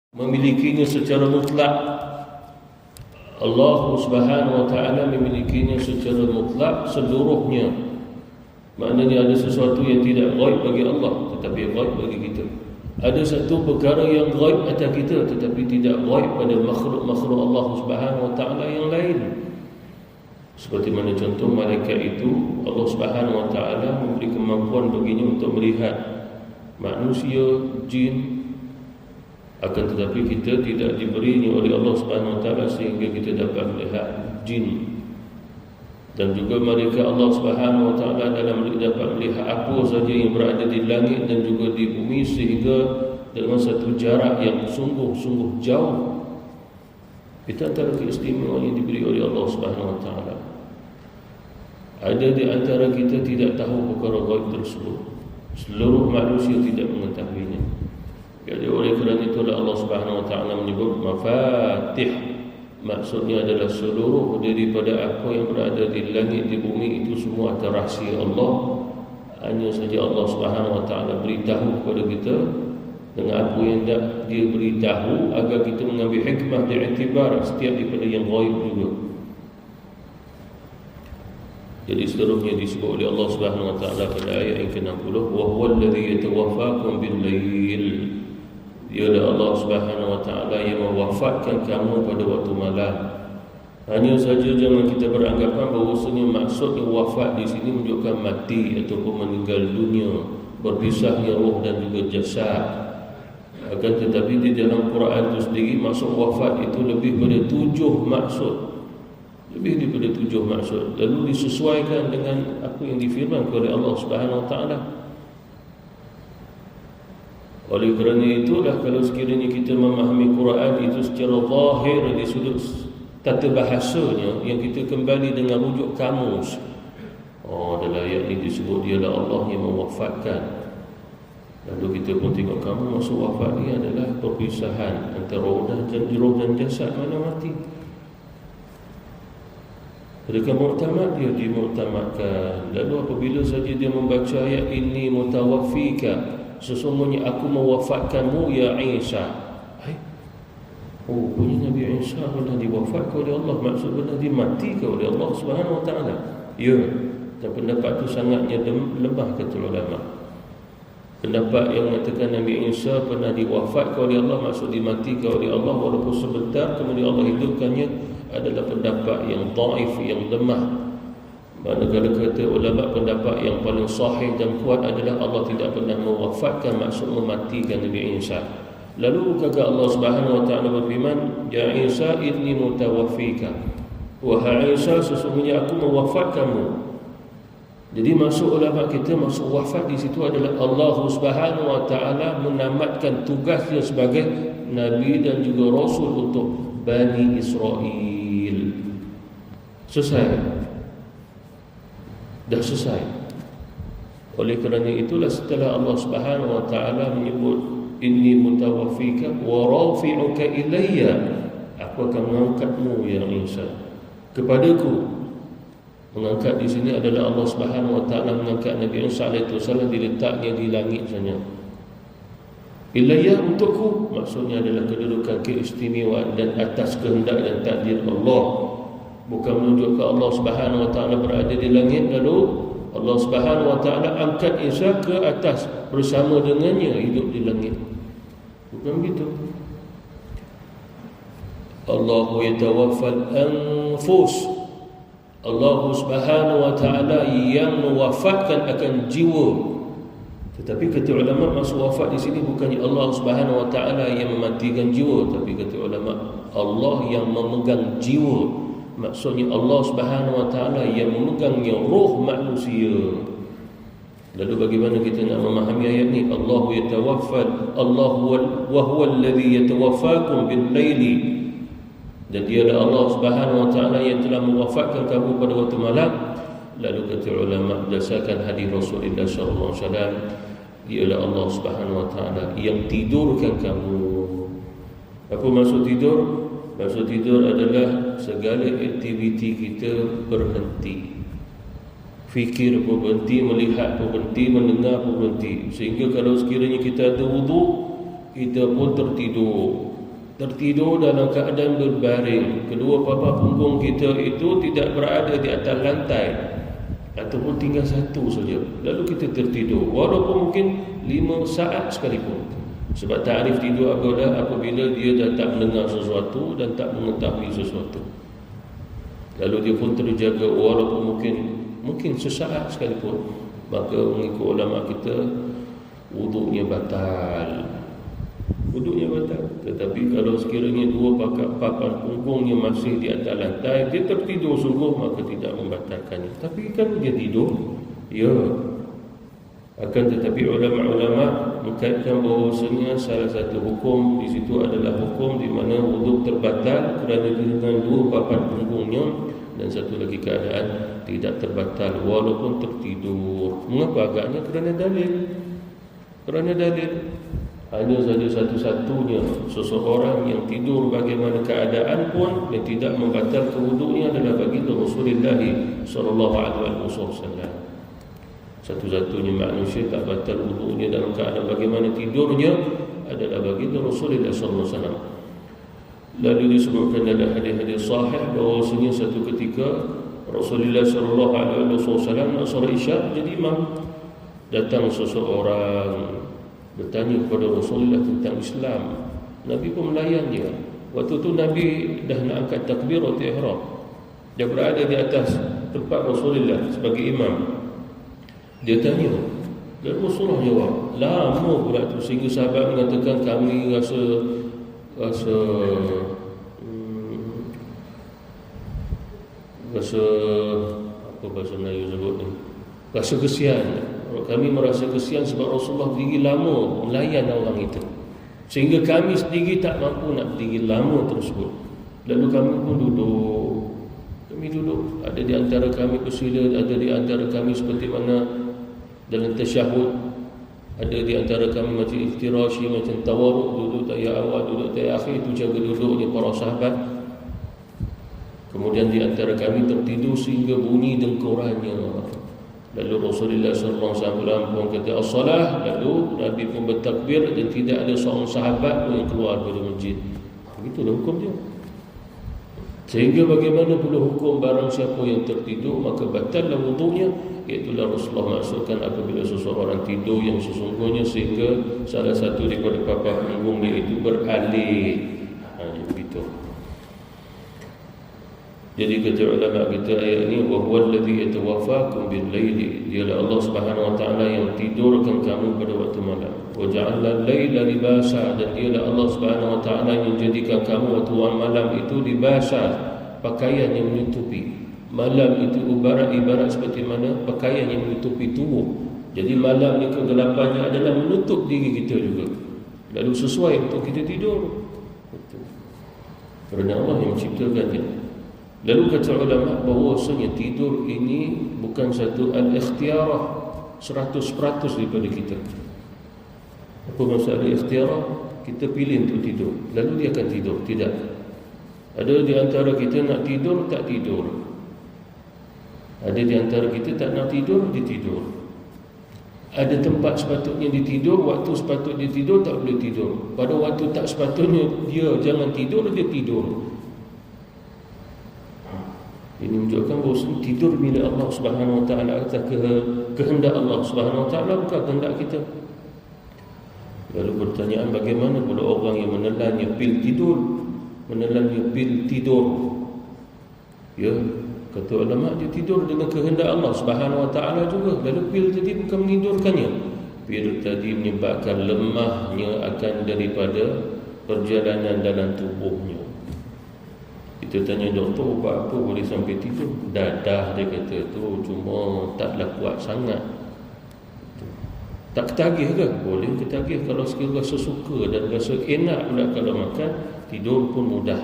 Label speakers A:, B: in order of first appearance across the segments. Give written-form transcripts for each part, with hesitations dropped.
A: memilikinya secara mutlak. Allah Subhanahu wa taala memilikinya secara mutlak seluruhnya. Maknanya ada sesuatu yang tidak ghaib bagi Allah tetapi ghaib bagi kita. Ada satu perkara yang ghaib atas kita tetapi tidak ghaib pada makhluk-makhluk Allah Subhanahu wa taala yang lain. Seperti mana contoh malaikat itu, Allah Subhanahu wa taala memberi kemampuan baginya untuk melihat manusia, jin, akan tetapi kita tidak diberinya oleh Allah Subhanahu wa taala sehingga kita dapat melihat jin. Dan juga malaikat Allah Subhanahu wa taala dalam dapat melihat apa saja yang berada di langit dan juga di bumi sehingga dengan satu jarak yang sungguh-sungguh jauh. Itu antara keistimewaan yang diberi oleh Allah Subhanahu wa taala. Ada di antara kita tidak tahu perkara ghaib tersebut. Seluruh manusia tidak mengetahuinya. Jadi oleh kerana itulah Allah Subhanahu wa taala menyebut mafatih. Maksudnya adalah seluruh daripada apa yang berada di langit di bumi itu semua adalah rahsia Allah. Hanya saja Allah Subhanahu wa taala beritahu kepada kita dengan apa yang dia beritahu agar kita mengambil hikmah dan iktibar setiap daripada yang ghaib juga. Jadi seterusnya disebut oleh Allah Subhanahu wa taala pada ayat yang ke-60, wa huwal ladzi yatawaffakum bil lail. Dialah Allah Subhanahu wa taala yang mewafatkan kamu pada waktu malam. Hanya saja jangan kita beranggapan bahawasanya maksudnya wafat di sini menunjukkan mati ataupun meninggal dunia, berpisahnya roh dan juga jasad. Akan tetapi di dalam Quran itu sendiri maksud wafat itu lebih pada 7 maksud. Lebih daripada 7 maksud. Lalu disesuaikan dengan apa yang difirmankan oleh Allah Subhanahu wa taala. Oleh kerana itulah kalau sekiranya kita memahami Quran itu secara zahir di sudut tata bahasanya, yang kita kembali dengan rujuk kamus, dalam ayat ini disebut dialah Allah yang mewafatkan. Lalu kita pun tengok kamu maksud wafat ni adalah perpisahan antara roh dan jasad mana mati. Adakah muktamad? Dia dimuktamadkan. Lalu apabila saja dia membaca ayat ini mutawaffika, sesungguhnya aku mewafatkanmu ya Isa. Punya Nabi Isa pernah diwafatkan oleh Allah. Maksud pernah dimatikan oleh Allah Subhanahu wa taala. Ya, dan pendapat itu sangatnya lemah kata ulama. Pendapat yang mengatakan Nabi Isa pernah diwafatkan oleh Allah, maksud dimatikan oleh Allah walaupun sebentar kemudian Allah hidupkannya, adalah pendapat yang dhaif, yang lemah. Manakala kata ulama pendapat yang paling sahih dan kuat adalah Allah tidak pernah mewafatkan, maksud mematikan Nabi Isa. Lalu bukankah Allah Subhanahu wa taala berfirman, ya Isa inni mutawaffika, wahai Isa sesungguhnya aku mewafatkanmu. Jadi maksud ulama kita, maksud wafat di situ adalah Allah Subhanahu wa taala menamatkan tugasnya sebagai nabi dan juga rasul untuk Bani Israel. Selesai. Dah selesai. Oleh kerana itulah setelah Allah Subhanahu wa taala menyebut inni mutawaffika wa rafi'uka ilayya, aku akan mengangkatmu ya Isa kepadaku. Mengangkat di sini adalah Allah Subhanahu wa taala mengangkat Nabi Isa alaihi wasallam, diletaknya di langit saja. Ilayya untukku, maksudnya adalah kedudukan keistimewaan dan atas kehendak dan takdir Allah. Bukan menunjukkan Allah Subhanahu wa taala berada di langit lalu Allah Subhanahu wa taala angkat Isa ke atas bersama dengannya hidup di langit. Bukan begitu. Allahu yatawaffal anfus. Allah Subhanahu wa taala yang mewafatkan akan jiwa. Tetapi kata ulama maksud wafat di sini bukannya Allah Subhanahu wa taala yang mematikan jiwa, tapi kata ulama Allah yang memegang jiwa. Maksudnya Allah Subhanahu wa taala yang memegangnya roh manusia. Lalu bagaimana kita nak memahami ayat ni? Allahu yatawaffal, Allah wa huwa alladhi yatawaffakum bil laili. Dan dialah Allah Subhanahu wa taala yang telah mewafatkan kamu pada waktu malam. Lalu kata ulama berdasarkan hadis Rasulullah sallallahu alaihi wasallam, ialah Allah Subhanahu wa taala yang tidurkan kamu. Apa maksud tidur? Maksud tidur adalah segala aktiviti kita berhenti. Fikir pun berhenti, melihat pun berhenti, mendengar pun berhenti. Sehingga kalau sekiranya kita ada wuduk, kita pun tertidur. tertidur dalam keadaan berbaring, kedua papan punggung kita itu tidak berada di atas lantai ataupun tinggal satu saja, lalu kita tertidur walaupun mungkin 5 saat sekalipun. Sebab ta'rif tidur apabila dia dah tak mendengar sesuatu dan tak mengetahui sesuatu, lalu dia pun terjaga walaupun mungkin sesaat sekalipun, maka mengikut ulama kita wuduknya batal. Tetapi kalau sekiranya dua papan punggungnya masih di atas lantai, dia tertidur sungguh, maka tidak membatalkannya. Tapi kan dia tidur, ya. Akan tetapi ulama-ulama mengkaitkan bahawasanya salah satu hukum di situ adalah hukum di mana wuduk terbatal kerana dengan dua papan punggungnya, dan satu lagi keadaan tidak terbatal walaupun tertidur. Mengapa agaknya? Kerana dalil. Hanya saja satu-satunya seseorang yang tidur bagaimana keadaan pun yang tidak membatalkan wuduknya adalah baginda Rasulullah sallallahu alaihi wasallam. Satu-satunya manusia tak batal wuduknya dalam keadaan bagaimana tidurnya adalah baginda Rasulullah sallallahu alaihi wasallam. Lalu disebutkan dalam hadis-hadis sahih bahawasanya satu ketika Rasulullah sallallahu alaihi wasallam nak solat Isyak jadi imam. Datang seseorang bertanya kepada Rasulullah tentang Islam. Nabi pun melayan dia. Waktu tu Nabi dah nak angkat takbiratul ihram. Dia berada di atas tempat Rasulullah sebagai imam. Dia tanya, dan Rasulullah jawab. Lama pula tu sehingga sahabat mengatakan kami rasa apa bahasa Melayu sebut ni? Rasa kesian. Kami merasa kesian sebab Rasulullah berdiri lama melayan orang itu, sehingga kami sendiri tak mampu nak berdiri lama tersebut. Lalu kami pun duduk. Ada di antara kami bersila, ada di antara kami seperti mana dalam tasyahud, ada di antara kami macam iftirashi, macam tawarruk, duduk tahiyat awal, duduk tahiyat akhir. Itu jaga duduknya para sahabat. Kemudian di antara kami tertidur sehingga bunyi dengkurannya. Lalu Rasulullah SAW pun kata as-salah. Lalu Nabi pun bertakbir dan tidak ada seorang sahabat pun yang keluar dari masjid. Begitulah hukum dia. Sehingga bagaimana pula hukum barang siapa yang tertidur maka batallah wuduknya. Iaitulah Rasulullah maksudkan apabila seseorang tidur yang sesungguhnya sehingga salah satu daripada papan punggungnya itu beralih. Begitu. Jadi kata ulama kita ayat ini, wa huwa alladhi yatawaffakum bil laili, dialah Allah Subhanahu wa taala yang tidurkan kamu pada waktu malam. Wa ja'alna al-laila libasa, dan dialah Allah Subhanahu wa taala yang menjadikan kamu waktu malam itu libasa, pakaian yang menutupi. Malam itu ibarat seperti mana pakaian yang menutupi tubuh. Jadi malam ni kegelapannya adalah menutup diri kita juga. Lalu sesuai untuk kita tidur. Betul. Kerana Allah yang menciptakannya. Lalu kata ulama bahawasanya tidur ini bukan satu al-ikhtiyarah 100% daripada kita. Apa maksud al-ikhtiyarah? Kita pilih untuk tidur, lalu dia akan tidur. Tidak. Ada di antara kita nak tidur, tak tidur. Ada di antara kita tak nak tidur, dia tidur. Ada tempat sepatutnya dia tidur, waktu sepatutnya dia tidur, tak boleh tidur. Pada waktu tak sepatutnya dia jangan tidur, dia tidur. Ini menunjukkan bahawa tidur milik Allah Subhanahu wa taala atas kehendak Allah Subhanahu wa taala, bukan kehendak kita. Lalu pertanyaan, bagaimana pula orang yang menelannya pil tidur? Menelannya pil tidur. Ya, kata ulama dia tidur dengan kehendak Allah Subhanahu wa taala juga. Lalu pil tadi bukan menidurkannya. Pil tadi menyebabkan lemahnya akan daripada perjalanan dalam tubuhnya. Kita tanya doktor, ubat apa boleh sampai tidur? Dadah dia kata tu, cuma taklah kuat sangat. Tak ketagih ke? Boleh ketagih kalau sekiranya rasa suka dan rasa enak pula kalau makan, tidur pun mudah.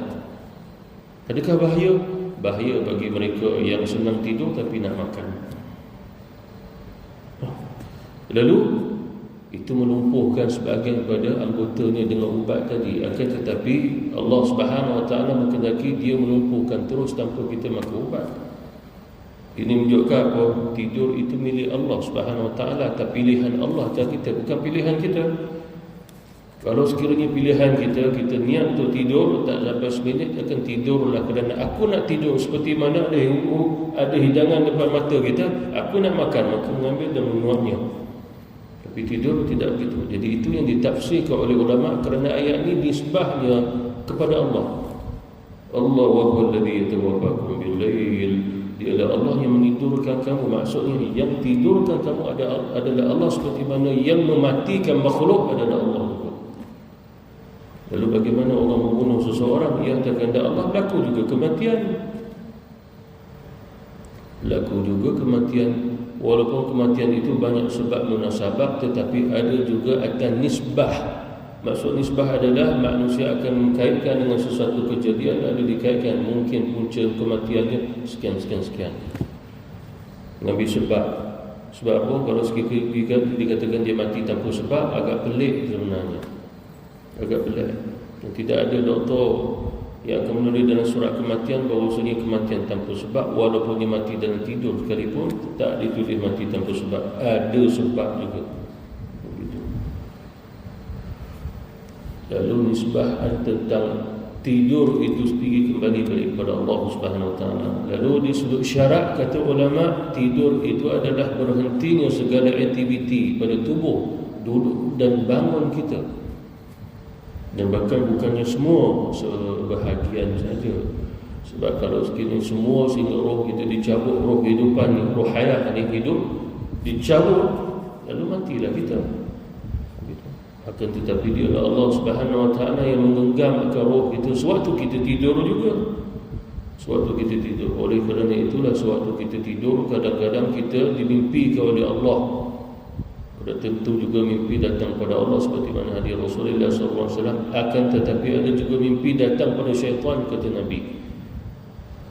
A: Adakah bahaya? Bahaya bagi mereka yang senang tidur tapi nak makan. Lalu itu melumpuhkan sebahagian daripada anggotanya dengan ubat tadi. Akan tetapi Allah Subhanahu wa taala menghendaki dia melumpuhkan terus tanpa kita makan ubat. Ini menunjukkan bahawa tidur itu milik Allah Subhanahu wa taala, tapi pilihan Allah, tak kita, bukan pilihan kita. Kalau sekiranya pilihan kita niat untuk tidur, tak sampai seminit akan tidurlah, kerana aku nak tidur. Seperti mana ada hidangan depan mata kita, aku nak makan, maka mengambil dan menuangnya. Tapi tidur tidak begitu. Jadi itu yang ditafsirkan oleh ulama, kerana ayat ini nisbahnya kepada Allah. Allah wa huwa alladhi yatawaffakum bil-lail. Dialah Allah yang menidurkan kamu. Maksudnya yang tidurkan kamu adalah Allah, seperti mana yang mematikan makhluk adalah Allah. Lalu bagaimana orang membunuh seseorang? Ia terkanda Allah, berlaku juga kematian. Berlaku juga kematian. Walaupun kematian itu banyak sebab munasabah, tetapi ada juga akan nisbah. Maksud nisbah adalah manusia akan mengkaitkan dengan sesuatu kejadian, lalu dikaitkan mungkin punca kematiannya sekian. Mengambil sebab. Sebab apa? Kalau dikatakan dia mati tanpa sebab, agak pelik sebenarnya. Agak pelik. Tidak ada doktor yang akan menulis dalam surat kematian bahawasanya kematian tanpa sebab, walaupun dia mati dalam tidur sekalipun tak ditulis mati tanpa sebab. Ada sebab juga. Begitu. Lalu nisbahan tentang tidur itu sendiri kembali kepada Allah Subhanahu Wa Taala. Lalu di sudut syarak, kata ulama, tidur itu adalah berhentinya segala aktiviti pada tubuh, duduk dan bangun kita. Dan bahkan bukannya semua, sebahagian saja. Sebab kalau sekiranya semua sehingga roh kita dicabut, roh kehidupan ni, roh hayat ni hidup dicabut, lalu matilah kita. Akan tetapi dia Allah Subhanahu Wa Taala yang menggenggam akan roh kita sewaktu kita tidur juga. Sewaktu kita tidur. Oleh kerana itulah sewaktu kita tidur, kadang-kadang kita dimimpikan oleh Allah. Dan tentu juga mimpi datang pada Allah, seperti mana hadis Rasulullah SAW. Akan tetapi ada juga mimpi datang pada syaitan, kata Nabi.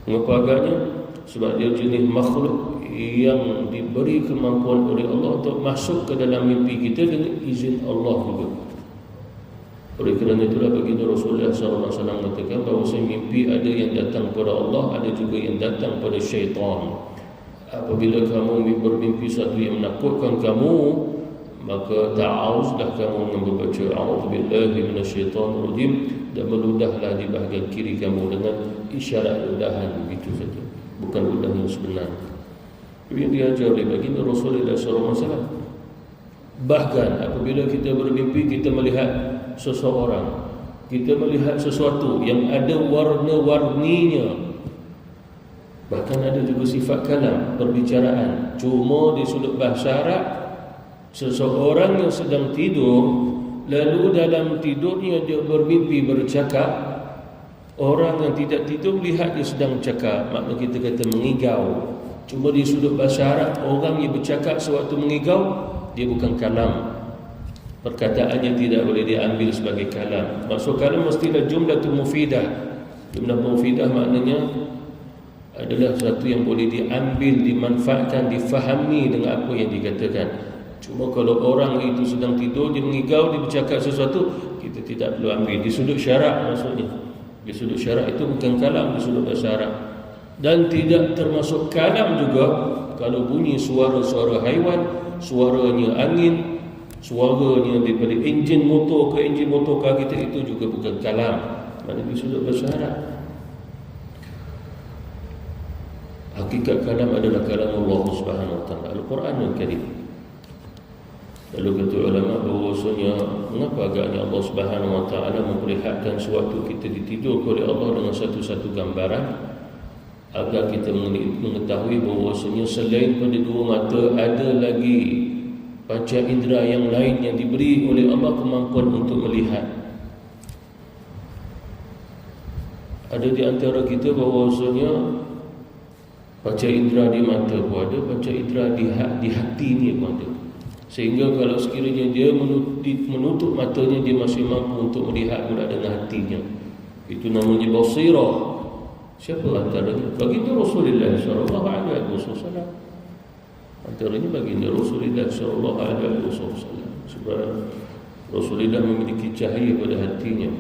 A: Mengapa agaknya? Sebab dia jenis makhluk yang diberi kemampuan oleh Allah untuk masuk ke dalam mimpi kita dengan izin Allah juga. Oleh kerana itulah baginda Rasulullah SAW mengatakan bahawa mimpi ada yang datang pada Allah, ada juga yang datang pada syaitan. Apabila kamu bermimpi satu yang menakutkan kamu, maka ta'awuzlah kamu membaca a'udzubillahi minasyaitonirrajim dan meludahlah di bahagian kiri kamu dengan isyarat ludahan, begitu saja, bukan ludah yang sebenar. Ini diajar oleh baginda Rasulullah SAW. Bahkan apabila kita bermimpi, kita melihat seseorang, kita melihat sesuatu yang ada warna-warninya, bahkan ada juga sifat kalam, perbicaraan. Cuma di sudut bahasa Arab, seseorang yang sedang tidur, lalu dalam tidurnya dia bermimpi bercakap. Orang yang tidak tidur lihat dia sedang cakap, makna kita kata mengigau. Cuma di sudut bahasa Arab, orang yang bercakap sewaktu mengigau, dia bukan kalam. Perkataannya tidak boleh diambil sebagai kalam. Maksud kalam mestilah jumlatul mufidah. Jumlah mufidah maknanya adalah sesuatu yang boleh diambil, dimanfaatkan, difahami dengan apa yang dikatakan. Cuma kalau orang itu sedang tidur, dia mengigau, dia bercakap sesuatu, kita tidak perlu ambil. Di sudut syarak maksudnya. Di sudut syarak itu bukan kalam di sudut bahasa Arab. Dan tidak termasuk kalam juga kalau bunyi suara-suara haiwan, suaranya angin, suaranya daripada enjin motor ke enjin motor car kita, itu juga bukan kalam. Mana di sudut bahasa Arab. Hakikat kalam adalah kalam Allah Subhanahu Wa Taala, Al-Quranul Karim. Lalu kata ulama bahawasanya mengapa agaknya Allah Subhanahu Wa Taala memperlihatkan sewaktu kita ditidur oleh Allah dengan satu-satu gambaran, agar kita mengetahui bahawasanya selain pada dua mata ada lagi panca indera yang lain yang diberi oleh Allah kemampuan untuk melihat. Ada di antara kita bahawasanya panca indera di mata pun ada, panca indera di hati ni pun ada. Sehingga kalau sekiranya dia menutup matanya, dia masih mampu untuk melihat pula dengan hatinya. Itu namanya basirah. Siapa antaranya? Baginda Rasulullah sallallahu alaihi wasallam. Antaranya baginda Rasulullah sallallahu alaihi wasallam. Sebab Rasulullah memiliki cahaya pada hatinya.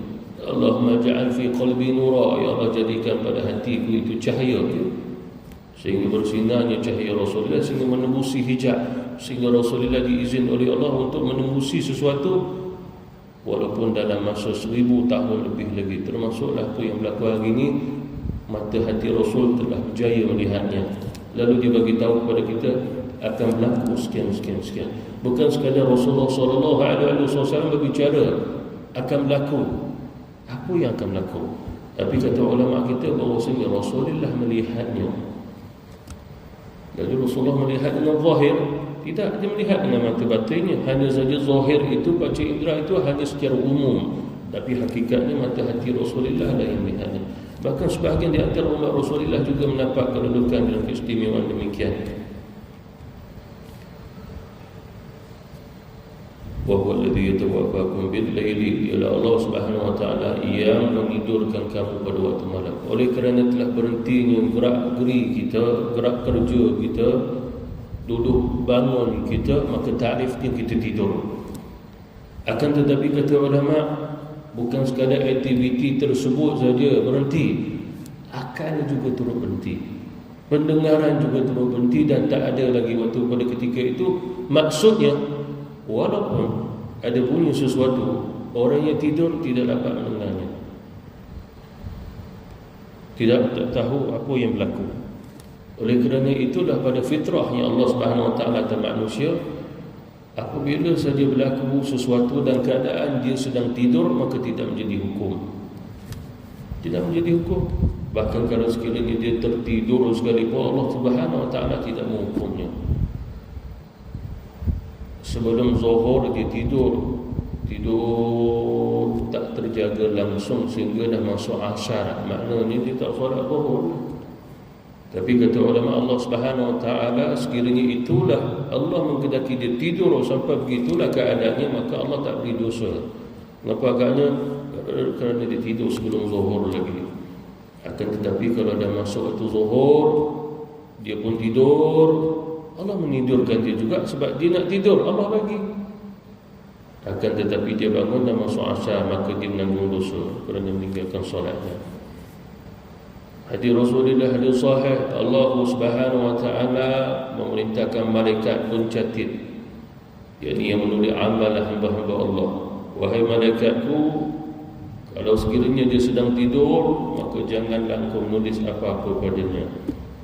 A: Allahumma ja'al fi qalbi nura, ya Allah jadikan pada hatiku itu cahaya, sehingga bersinarnya cahaya Rasulullah sehingga menembusi hijab, sehingga Rasulullah diizin oleh Allah untuk menembusi sesuatu walaupun dalam masa 1000 tahun lebih lagi. Termasuklah apa yang berlaku hari ini, mata hati Rasul telah berjaya melihatnya. Lalu dia bagi tahu kepada kita akan berlaku sekian. Bukan sekadar Rasulullah SAW berbicara akan berlaku apa yang akan berlaku, tapi kata ulama kita bahawasanya Rasulullah melihatnya. Lalu Rasulullah melihat dengan zahir, tidak dia melihat dengan mata batinnya. Hanya saja zahir itu, panca indera itu hanya secara umum, tapi hakikatnya mata hati Rasulullah lah yang melihatnya. Bahkan sebahagian di antara umat Rasulullah juga mendapat kedudukan dan keistimewaan demikian. Wa huwa alladhi yatawaffakum bil-laili, ialah Allah Subhanahu wa taala yang menidurkan kamu pada waktu malam. Oleh kerana telah berhentinya gerak-geri kita, gerak kerja kita, duduk bangun kita, maka takrifnya kita tidur. Akan tetapi kata ulama, bukan sekadar aktiviti tersebut saja berhenti, akal juga turut berhenti, pendengaran juga turut berhenti, dan tak ada lagi waktu pada ketika itu. Maksudnya, walaupun ada bunyi sesuatu, orang yang tidur tidak dapat mendengarnya, tidak tahu apa yang berlaku. Oleh kerana itulah pada fitrahnya Allah Subhanahu wa taala atas manusia, apabila saja berlaku sesuatu dan keadaan dia sedang tidur, maka tidak menjadi hukum. Tidak menjadi hukum. Bahkan kalau sekiranya dia tertidur sekalipun, Allah Subhanahu wa taala tidak menghukumnya. Sebelum zuhur dia tidur tak terjaga langsung sehingga dah masuk asar, maknanya dia tak solat zuhur. Tapi kata ulama Allah Subhanahu wa taala, sekiranya itulah Allah menghendaki dia tidur sampai begitulah keadaannya, maka Allah tak beri dosa. Kenapa agaknya? Kerana dia tidur sebelum zuhur lagi. Akan tetapi kalau dah masuk waktu zuhur, dia pun tidur, Allah menidurkan dia juga sebab dia nak tidur, Allah bagi. Akan tetapi dia bangun dan masuk asar, maka dia menanggung dosa kerana meninggalkan solatnya. Hadis Rasulullah, hadis sahih, Allah Subhanahu wa taala memerintahkan malaikat pencatat, yakni yang menulis amal hamba-hamba Allah. Wahai malaikatku, kalau sekiranya dia sedang tidur, maka janganlah engkau menulis apa-apa padanya.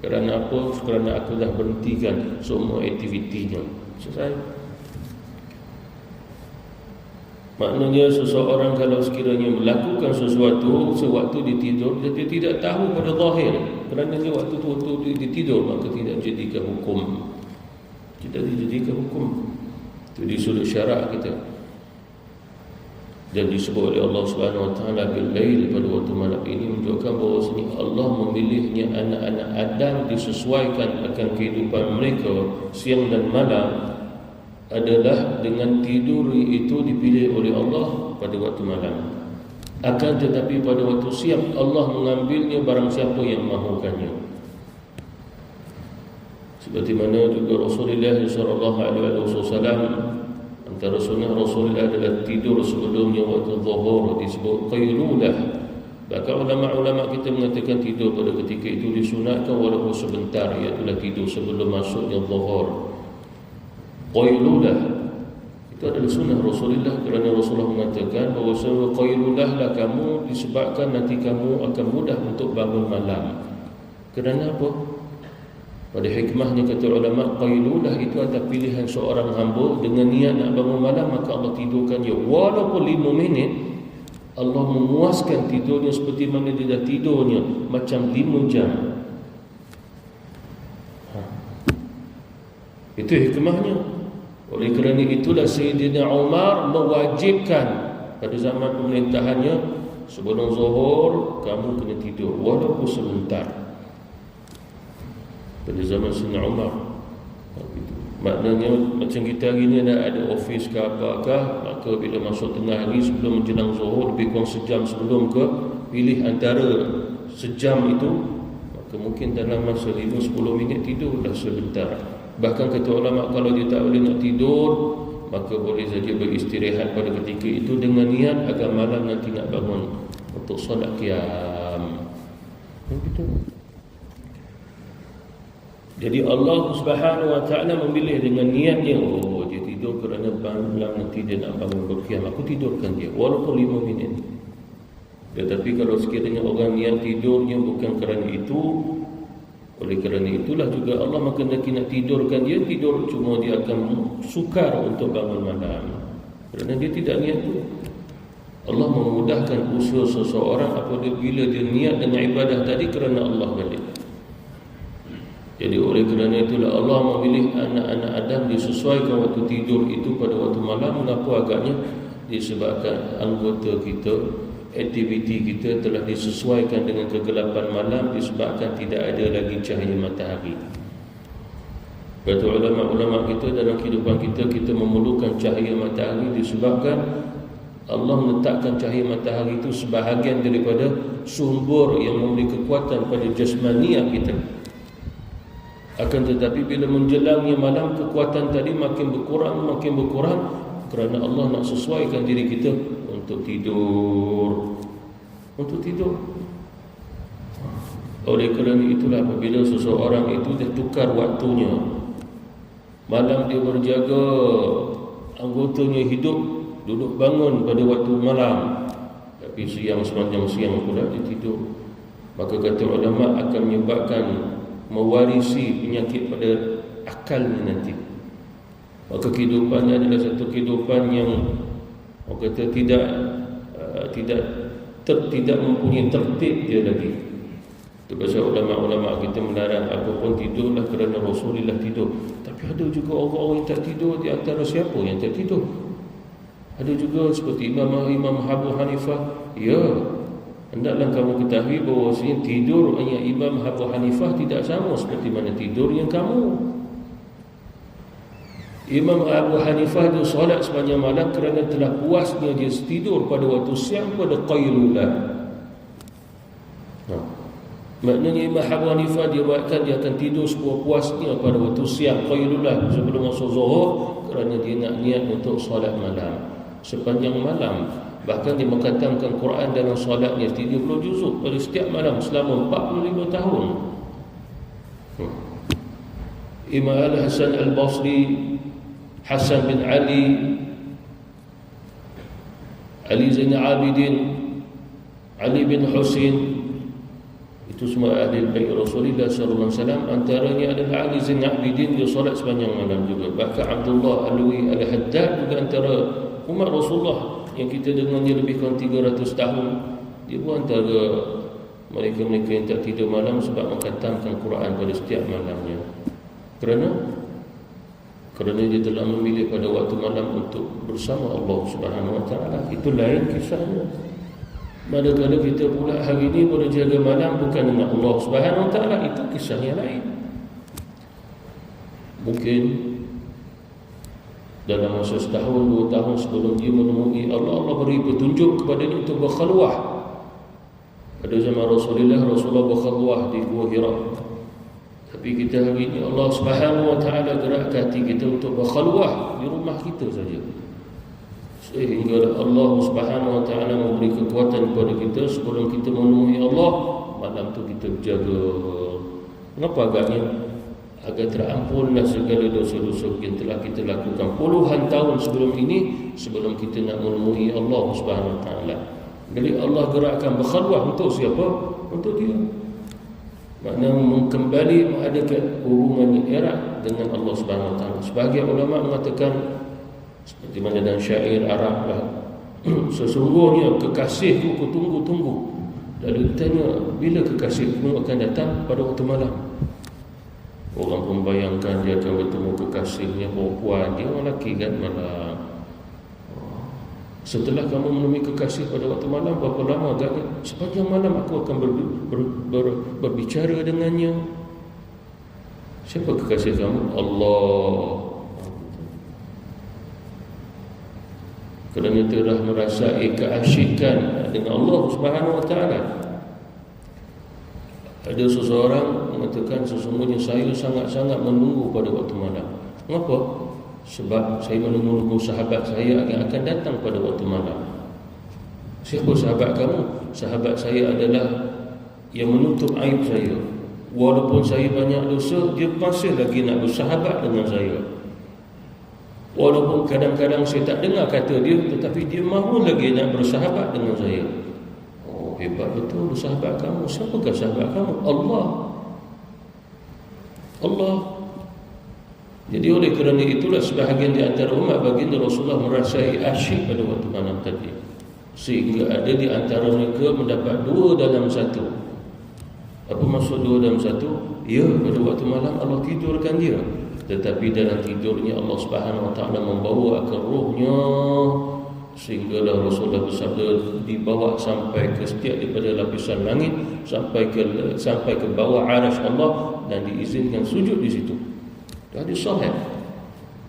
A: Kerana apa? Kerana aku dah berhentikan semua aktivitinya. Selesai. Maknanya seseorang kalau sekiranya melakukan sesuatu sewaktu dia tidur, dia tidak tahu pada zahir, kerana dia waktu dia tidur, maka tidak dijadikan hukum. Tidak dijadikan hukum. Itu di sudut syarak kita. Dan disebut oleh Allah Subhanahu wa taala bil-lail, pada waktu malam ini, menunjukkan bahawa Allah memilihnya anak-anak Adam disesuaikan akan kehidupan mereka siang dan malam adalah dengan tidur itu dipilih oleh Allah pada waktu malam. Akan tetapi pada waktu siang Allah mengambilnya barang siapa yang mahukannya. Seperti mana juga Rasulullah SAW, antara sunnah Rasulullah adalah tidur sebelumnya waktu zuhur, disebut qaylulah. Bahkan ulama-ulama kita mengatakan tidur pada ketika itu disunatkan walaupun sebentar, iaitu tidur sebelum masuknya zuhur. Qaylulah itu adalah sunnah Rasulullah, kerana Rasulullah mengatakan bahawa qaylulah lah kamu disebabkan nanti kamu akan mudah untuk bangun malam. Kerana apa? Pada hikmahnya kata ulama, qaylulah itu adalah pilihan seorang hamba dengan niat nak bangun malam, maka Allah tidurkan dia walaupun 5 minit. Allah memuaskan tidurnya seperti mana dia dah tidurnya macam 5 jam. Itu hikmahnya. Oleh kerana itulah Sayyidina Umar mewajibkan pada zaman pemerintahannya, sebelum zuhur kamu kena tidur walaupun sebentar. Pada zaman Sayyidina Umar. Maknanya macam kita hari ni ada office ke apakah, maka bila masuk tengah hari sebelum menjelang zuhur, lebih kurang sejam sebelum ke, pilih antara sejam itu, maka mungkin dalam masa 5-10 minit tidurlah sebentar. Bahkan kata ulama, kalau dia tak boleh nak tidur, maka boleh saja beristirahat pada ketika itu dengan niat agar malam nanti nak bangun untuk solat qiyam. Begitu. Jadi Allah Subhanahu wa taala memilih dengan niatnya, oh dia tidur kerana malam nanti dia nak bangun berqiyam, aku tidurkan dia walaupun 5 minit. Tetapi kalau sekiranya orang niat tidurnya bukan kerana itu, oleh kerana itulah juga Allah menghendaki nak tidurkan dia, tidur cuma dia akan sukar untuk bangun malam kerana dia tidak niat itu. Allah memudahkan usaha seseorang apabila dia niat dengan ibadah tadi kerana Allah balik. Jadi oleh kerana itulah Allah memilih anak-anak Adam disesuaikan waktu tidur itu pada waktu malam. Mengapa agaknya? Disebabkan anggota kita, aktiviti kita telah disesuaikan dengan kegelapan malam, disebabkan tidak ada lagi cahaya matahari. Kata ulama-ulama kita, dalam kehidupan kita, kita memerlukan cahaya matahari disebabkan Allah meletakkan cahaya matahari itu sebahagian daripada sumber yang memberi kekuatan pada jasmaniah kita. Akan tetapi bila menjelangnya malam, kekuatan tadi makin berkurang kerana Allah nak sesuaikan diri kita untuk tidur. Oleh kerana itulah apabila seseorang itu dia tukar waktunya, malam dia berjaga, anggotanya hidup, duduk bangun pada waktu malam, tapi sepanjang siang pula dia tidur, maka kata ulama akan menyebabkan mewarisi penyakit pada akalnya nanti. Maka kehidupannya adalah satu kehidupan yang orang kata tidak mempunyai tertib dia lagi. Itu pasal ulama-ulama kita melarang apapun tidurlah kerana Rasulullah tidur. Tapi ada juga orang-orang yang tak tidur. Di antara siapa yang tak tidur? Ada juga seperti Imam Abu Hanifah. Ya, hendaklah kamu ketahui bahawa tidur yang Imam Abu Hanifah tidak sama seperti mana tidur yang kamu. Imam Abu Hanifah dia solat sepanjang malam kerana telah puasnya dia tidur pada waktu siang pada qailulah. Maknanya Imam Abu Hanifah dia buatkan dia akan tidur sepuas-puasnya pada waktu siang qailulah sebelum masuk zuhur kerana dia nak niat untuk solat malam sepanjang malam. Bahkan dia mengkhatamkan Quran dalam solatnya 30 juzuk pada setiap malam selama 45 tahun. Imam Al-Hasan Al-Basri, Hasan bin Ali, Ali Zainal Abidin, Ali bin Husain, itu semua ahli bait Rasulullah sallallahu alaihi wasallam. Antaranya adalah Ali Zainal Abidin, dia solat sepanjang malam juga. Bahkan Abdullah Alwi Al-Haddad juga antara umat Rasulullah yang kita dengar dia lebih kurang 300 tahun. Dia pun antara mereka-mereka yang tak tidur malam sebab mengkhatamkan Quran pada setiap malamnya. Kerana dia telah memilih pada waktu malam untuk bersama Allah Subhanahu Wa Taala. Itu lain kisahnya. Manakala kita pula hari ini boleh jaga malam bukan dengan Allah Subhanahu Wa Taala, itu kisahnya lain. Mungkin dalam masa setahun, 2 tahun sebelum dia menemui Allah, Allah beri petunjuk kepada dia untuk berkhalwah. Pada zaman Rasulullah berkhalwah di Gua Hira. Tapi kita hari ini Allah Subhanahu Wa Taala gerakkan hati kita untuk berkhalwah di rumah kita saja. Sehingga Allah Subhanahu Wa Taala memberi kekuatan kepada kita sebelum kita menemui Allah, malam tu kita berjaga. Kenapa agaknya? Agar terampunlah segala dosa-dosa yang telah kita lakukan puluhan tahun sebelum ini, sebelum kita nak menemui Allah Subhanahu Wa Taala. Jadi Allah gerakkan berkhalwah untuk siapa? Untuk dia. Maknanya kembali mengadakan hubungan yang erat dengan Allah Subhanahu Wa Taala. Sebahagian ulama mengatakan seperti mana dalam syair Arab lah, sesungguhnya kekasihku ku tunggu-tunggu. Lalu ditanya, bila kekasihmu akan datang? Pada waktu malam. Orang pun bayangkan dia akan bertemu kekasihnya perempuan, dia orang lelaki kan malam. Setelah kamu menemui kekasih pada waktu malam, berapa lama agaknya? Sepanjang malam aku akan berbicara dengannya. Siapa kekasih kamu? Allah. Kerana telah merasai keasyikan dengan Allah Subhanahu Wa Taala. Ada seseorang mengatakan, sesungguhnya saya sangat-sangat menunggu pada waktu malam. Mengapa? Sebab saya menunggu sahabat saya yang akan datang pada waktu malam. Siapa sahabat kamu? Sahabat saya adalah yang menutup aib saya. Walaupun saya banyak dosa, dia masih lagi nak bersahabat dengan saya. Walaupun kadang-kadang saya tak dengar kata dia, tetapi dia mahu lagi nak bersahabat dengan saya. Oh, hebat betul sahabat kamu. Siapakah sahabat kamu? Allah. Jadi oleh kerana itulah sebahagian di antara umat baginda Rasulullah merasai asyik pada waktu malam tadi, sehingga ada di antara mereka mendapat 2 dalam 1. Apa maksud 2 dalam 1? Ya, pada waktu malam Allah tidurkan dia, tetapi dalam tidurnya Allah Subhanahu Wa Taala membawa akan rohnya, sehinggalah Rasulullah bersabda dibawa sampai ke setiap daripada lapisan langit, sampai ke bawah arasy Allah, dan diizinkan sujud di situ. Hadis sahih.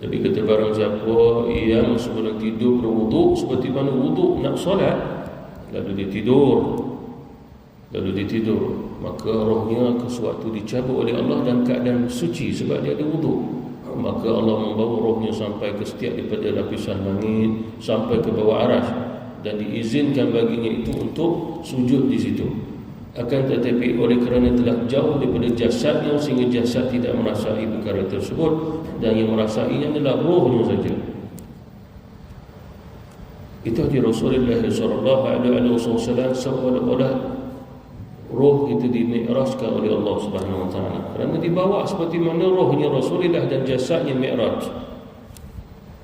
A: Tapi kata barang siapa yang sebelum tidur berwuduk seperti mana wuduk nak solat, lalu dia tidur, maka rohnya sewaktu dicabut oleh Allah dan keadaan suci sebab dia ada wuduk, maka Allah membawa rohnya sampai ke setiap daripada lapisan langit, sampai ke bawah arasy, dan diizinkan baginya itu untuk sujud di situ. Akan tetapi oleh kerana telah jauh daripada jasadnya, sehingga jasad tidak merasai perkara tersebut, dan yang merasainya adalah rohnya saja. Itu hadis Rasulullah sallallahu alaihi wasallam, seolah-olah roh itu dimi'rajkan oleh Allah Subhanahu Wa Taala, kerana dibawa seperti mana rohnya Rasulullah dan jasadnya mi'raj.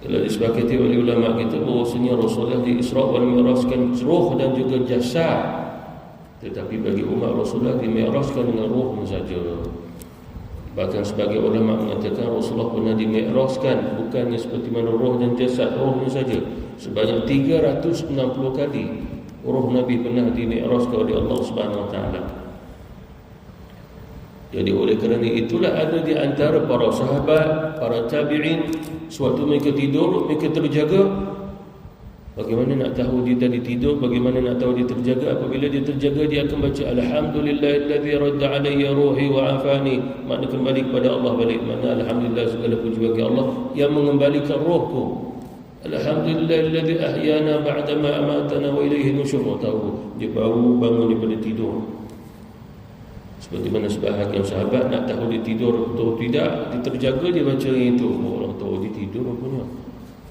A: Telah disepakati oleh ulama kita bahawasanya Rasulullah di Isra wal Mi'rajkan roh dan juga jasad, tetapi bagi umat Rasulullah dimi'rajkan dengan rohnya saja. Bahkan sebagai ulama mengatakan Rasulullah pernah dimi'rajkan bukannya seperti mana roh dan jasad, rohnya saja sebanyak 360 kali. Roh Nabi pernah dimi'rajkan oleh Allah Subhanahu Wa Taala. Jadi oleh kerana itulah ada di antara para sahabat, para tabi'in, sewaktu mereka tidur, mereka terjaga. Bagaimana nak tahu dia tadi tidur? Bagaimana nak tahu dia terjaga? Apabila dia terjaga, dia akan baca Alhamdulillahilladzi radda alayya ruhi wa afani. Makna kembali kepada Allah balik. Makna Alhamdulillah, segala puji bagi Allah yang mengembalikan rohku. Alhamdulillahilladzi ahyana ba'dama amatana wa ilaihi nusyur. Tahu dia baru bangun daripada tidur. Seperti mana sebahagian sahabat nak tahu dia tidur atau tidak, dia terjaga, dia baca itu. Orang tahu dia tidur rupanya.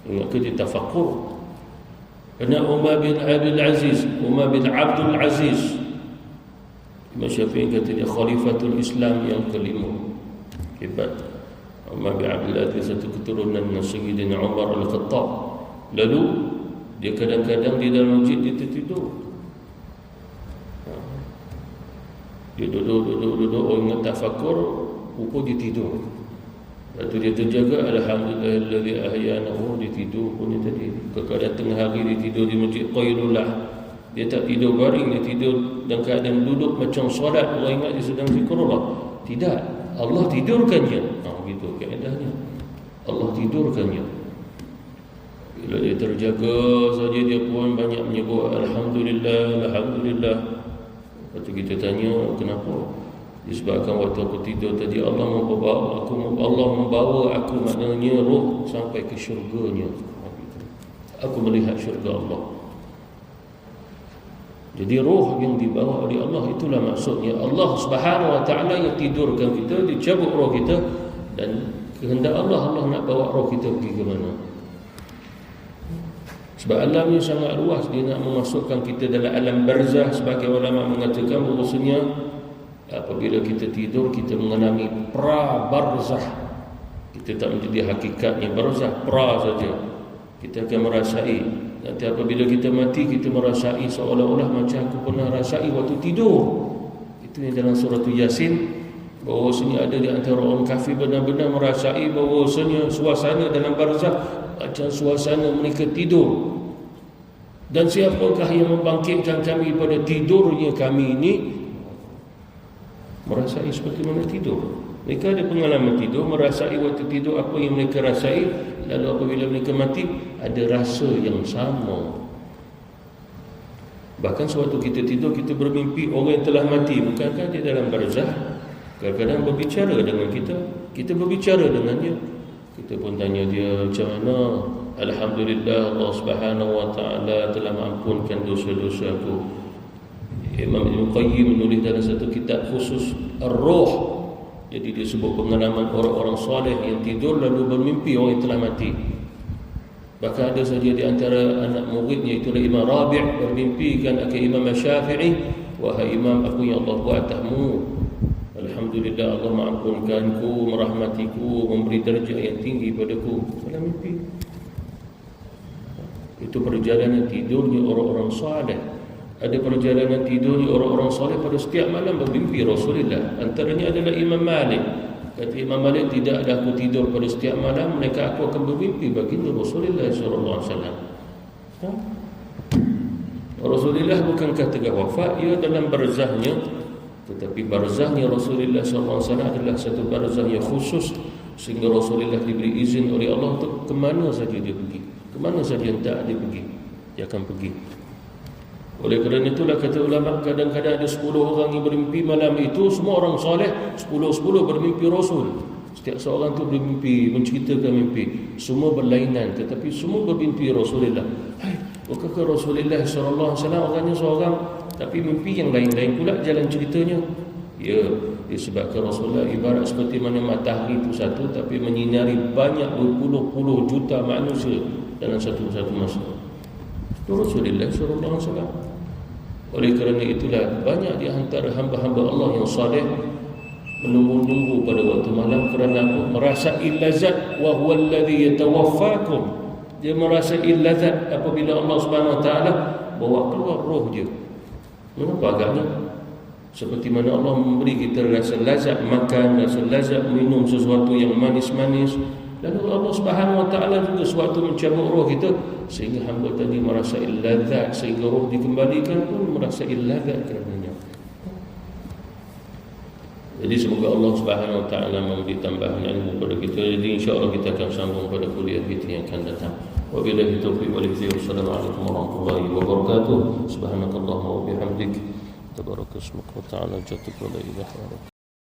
A: Ingat ke dia tafakkur. Kerana Umar bin Abdul Aziz, Imam Syafi'i kata dia khalifatul Islam yang kelima. Hebat. Umar bin Abdul Aziz satu keturunan Sayyidina Umar Al-Khattab. Lalu dia kadang-kadang di dalam masjid dia tertidur. Dia duduk ingat tafakur, rupa dia tidur. Lepas tu dia terjaga, Alhamdulillahilladzi ahyana, dia tidur pun dia tadi. Kadang tengah hari dia tidur di masjid qailullah. Dia tak tidur baring, dia tidur dalam keadaan duduk macam solat. Orang ingat dia sedang zikrullah. Tidak, Allah tidurkannya. Begitu kaedahnya. Allah tidurkannya. Bila dia terjaga saja, dia pun banyak menyebut Alhamdulillah, Alhamdulillah. Lepas tu kita tanya, kenapa? Disebabkan waktu aku tidur tadi Allah membawa aku, maknanya roh sampai ke syurganya. Aku melihat syurga Allah. Jadi roh yang dibawa oleh Allah, itulah maksudnya. Allah Subhanahu Wa Taala yang tidurkan kita, dicabut roh kita, dan kehendak Allah nak bawa roh kita pergi ke mana. Sebab alam ni sangat luas, dia nak memasukkan kita dalam alam barzah. Sebagai ulama mengatakan bahawasanya apabila kita tidur, kita mengenali pra-barzah. Kita tak menjadi hakikatnya barzah, pra saja. Kita akan merasai. Nanti apabila kita mati, kita merasai seolah-olah macam aku pernah rasai waktu tidur. Itu yang dalam surah Yasin, bahawasanya ada di antara orang kafir benar-benar merasai bahawasanya suasana dalam barzah macam suasana mereka tidur. Dan siapakah yang membangkitkan kami pada tidurnya kami ini? Merasai seperti mana tidur. Mereka ada pengalaman tidur, merasai waktu tidur apa yang mereka rasai. Lalu apabila mereka mati, ada rasa yang sama. Bahkan sewaktu kita tidur, kita bermimpi orang yang telah mati. Bukankah dia dalam barzah? Kadang-kadang berbicara dengan kita, kita berbicara dengannya. Kita pun tanya dia macam mana. Alhamdulillah, Allah Subhanahu Wa Taala telah mengampunkan dosa-dosa aku. Imam Ibn Qayyim menulis dalam satu kitab khusus Ar-Ruh. Jadi dia sebut pengalaman orang-orang soleh yang tidur lalu bermimpi orang yang telah mati. Bahkan ada saja di antara anak muridnya itu Imam Rabi' bermimpikan akan Imam Syafi'i, wahai Imam, apa yang Allah buat atasmu? Alhamdulillah, Allah mengampunkanku, merahmatiku, memberi darjah yang tinggi padaku. Dalam mimpi. Itu perjalanan tidurnya orang-orang saleh. Ada perjalanan tidurnya orang-orang saleh pada setiap malam bermimpi Rasulullah. Antaranya adalah Imam Malik. Kata Imam Malik, tidak ada aku tidur pada setiap malam, mereka aku akan bermimpi baginda Rasulullah sallallahu alaihi wasallam. Rasulullah bukankah tengah wafat, ia dalam barzahnya, tetapi barzahnya Rasulullah sallallahu alaihi wasallam adalah satu barzah yang khusus, sehingga Rasulullah diberi izin oleh Allah untuk ke mana saja dia pergi. Ke mana saja hendak dia pergi, dia akan pergi. Oleh kerana itulah kata ulama, kadang-kadang ada 10 orang yang bermimpi malam itu, semua orang soleh, 10 bermimpi Rasul. Setiap seorang tu bermimpi, menceritakan mimpi, semua berlainan, tetapi semua bermimpi Rasulullah. Bukankah Rasulullah sallallahu alaihi wasallam orangnya seorang, tapi mimpi yang lain-lain pula jalan ceritanya? Ya, disebabkan Rasulullah ibarat seperti mana matahari itu satu, tapi menyinari banyak berpuluh-puluh juta manusia dalam satu masa. Itu Rasulullah sallallahu alaihi wasallam. Oleh kerana itulah banyak di antara hamba-hamba Allah yang saleh menunggu-nunggu pada waktu malam kerana merasai lazat, wa huwa alladhi yatawaffakum. Dia merasai lazat apabila Allah Subhanahu wa taala bawa keluar roh dia. Mengapa agaknya? Seperti mana Allah memberi kita rasa lazat makan, rasa lazat minum sesuatu yang manis-manis, lalu Allah Subhanahu wa taala juga sewaktu mencabut roh kita, sehingga hamba tadi merasa lazat, sehingga roh dikembalikan pun merasa lazat kerananya. Jadi semoga Allah Subhanahu wa taala memberi tambahan ilmu kepada kita. Jadi insya-Allah kita akan sambung pada kuliah kita yang akan datang. Wabillahi taufiq wal hidayah. Wassalamualaikum warahmatullahi wabarakatuh. Subhanakallahumma wa bihamdik, tabarakasmuka wa ta'ala jadduk wa la ilaha illa anta.